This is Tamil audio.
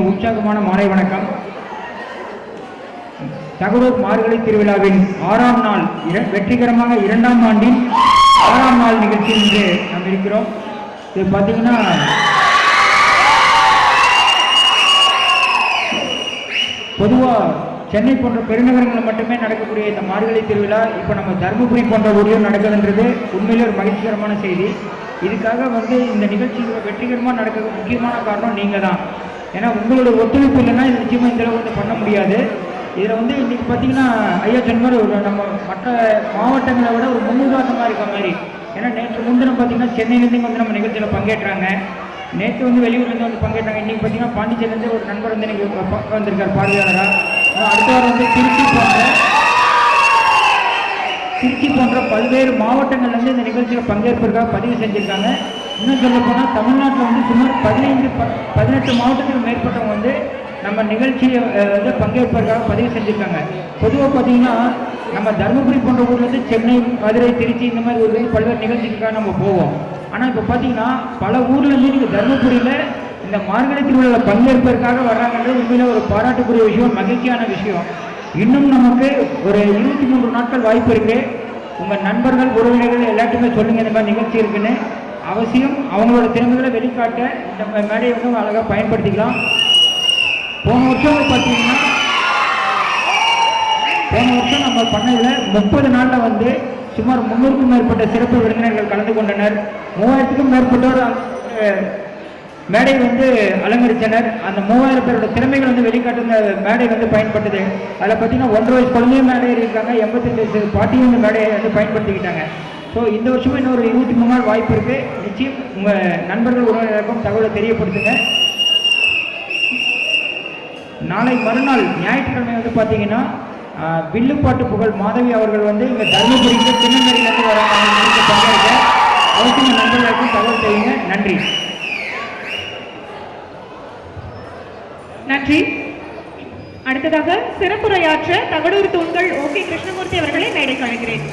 உற்சாகமான மாலை வணக்கம். தகடூர் மார்கழி திருவிழாவின் 6ஆம் நாள் வெற்றிகரமாக 2ஆம் ஆண்டின் 6ஆம் நாள் நிகழ்ச்சி இன்று நாம் இருக்கிறோம். இது பார்த்தீங்கன்னா பொதுவாக சென்னை போன்ற பெருநகரங்களில் மட்டுமே நடக்கக்கூடிய இந்த மார்கழி திருவிழா இப்போ நம்ம தருமபுரி போன்ற ஊரிலும் நடக்குதுன்றது உண்மையிலே ஒரு மகிழ்ச்சிகரமான செய்தி. இதுக்காக இந்த நிகழ்ச்சிகள் வெற்றிகரமாக நடக்க முக்கியமான காரணம் நீங்கள் தான். ஏன்னா உங்களோட ஒத்துழைப்பு இல்லைன்னா இது நிச்சயமாக இந்த அளவுக்கு பண்ண முடியாது. இதில் இன்றைக்கி பார்த்தீங்கன்னா ஐயா சொன்ன மாதிரி ஒரு நம்ம மற்ற மாவட்டங்களை விட ஒரு முன்னுதாரணமாக இருக்க மாதிரி. ஏன்னா நேற்று முன்தினம் பார்த்தீங்கன்னா சென்னையிலேருந்து நம்ம நிகழ்ச்சியில் பங்கேற்றாங்க. நேற்று வெளியூர்லேருந்து பங்கேற்றாங்க. இன்றைக்கி பார்த்தீங்கன்னா பாண்டிச்சேரிலேருந்து ஒரு நண்பர் நீங்கள் வந்திருக்கார் பார்வையாளராக. அடுத்த வாரம் திருச்சி போன்ற பல்வேறு மாவட்டங்கள்லேருந்து இந்த நிகழ்ச்சியில் பங்கேற்பதற்காக பதிவு செஞ்சுருக்காங்க. இன்னும் சொல்ல போனால் தமிழ்நாட்டில் சுமார் 18 மாவட்டத்துக்கு மேற்பட்டவங்க நம்ம நிகழ்ச்சியை பங்கேற்பதற்காக பதிவு செஞ்சுருக்காங்க. பொதுவாக பார்த்தீங்கன்னா நம்ம தருமபுரி போன்ற ஊர்லேருந்து சென்னை, மதுரை, திருச்சி இந்த மாதிரி ஊர்லேருந்து பல்வேறு நிகழ்ச்சிக்காக நம்ம போவோம். ஆனால் இப்போ பார்த்தீங்கன்னா பல ஊர்லேருந்து நீங்கள் தருமபுரியில் இந்த மார்கழி திருவிழாவில் பங்கேற்பதற்காக வர்றாங்கன்றது உண்மையில ஒரு பாராட்டுக்குரிய விஷயம், மகிழ்ச்சியான விஷயம். இன்னும் நமக்கு ஒரு 23 நாட்கள் வாய்ப்பு இருக்கு. உங்கள் நண்பர்கள், உறவினர்கள் எல்லாத்தையுமே சொல்லுங்க இந்த மாதிரி நிகழ்ச்சி இருக்குன்னு. அவசியம் அவங்களோட திறமைகளை வெளிக்காட்ட இந்த மேடையை அழகாக பயன்படுத்திக்கலாம். போன வருஷம் பார்த்தீங்கன்னா நம்ம பண்ணதில் 30 நாளில் சுமார் 300க்கும் மேற்பட்ட சிறப்பு விருந்தினர்கள் கலந்து கொண்டனர். 3000க்கும் மேற்பட்டோர் மேடை அலங்கரித்தனர். அந்த 3000 பேரோட திறமைகள் வெளிக்காட்டு இந்த மேடை பயன்பட்டது. அதில் பார்த்தீங்கன்னா 1.5 வயசு குழந்தையும் மேடை இருக்காங்க, 85 வயசு பாட்டியும் இந்த மேடையை பயன்படுத்திக்கிட்டாங்க. ஸோ இந்த வருஷமும் இன்னொரு 23 நாள் வாய்ப்பு இருக்குது. நிச்சயம் உங்கள் நண்பர்கள் உறவினருக்கும் தகவலை தெரியப்படுத்துங்க. நாளை மறுநாள் ஞாயிற்றுக்கிழமை பார்த்தீங்கன்னா வில்லுப்பாட்டு புகழ் மாதவி அவர்கள் இங்கே தருமபுரிக்கு சின்னமேரியிலிருந்து வராங்க. பங்கேற்க அவசியம் நண்பர்களுக்கும் தகவல் தெரியுங்க. நன்றி. நன்றி. அடுத்ததாக சிறப்புரையாற்ற தகடூர் தூண்கள் ஓகே கிருஷ்ணமூர்த்தி அவர்களை மேடைக்கு அழைக்கிறேன்.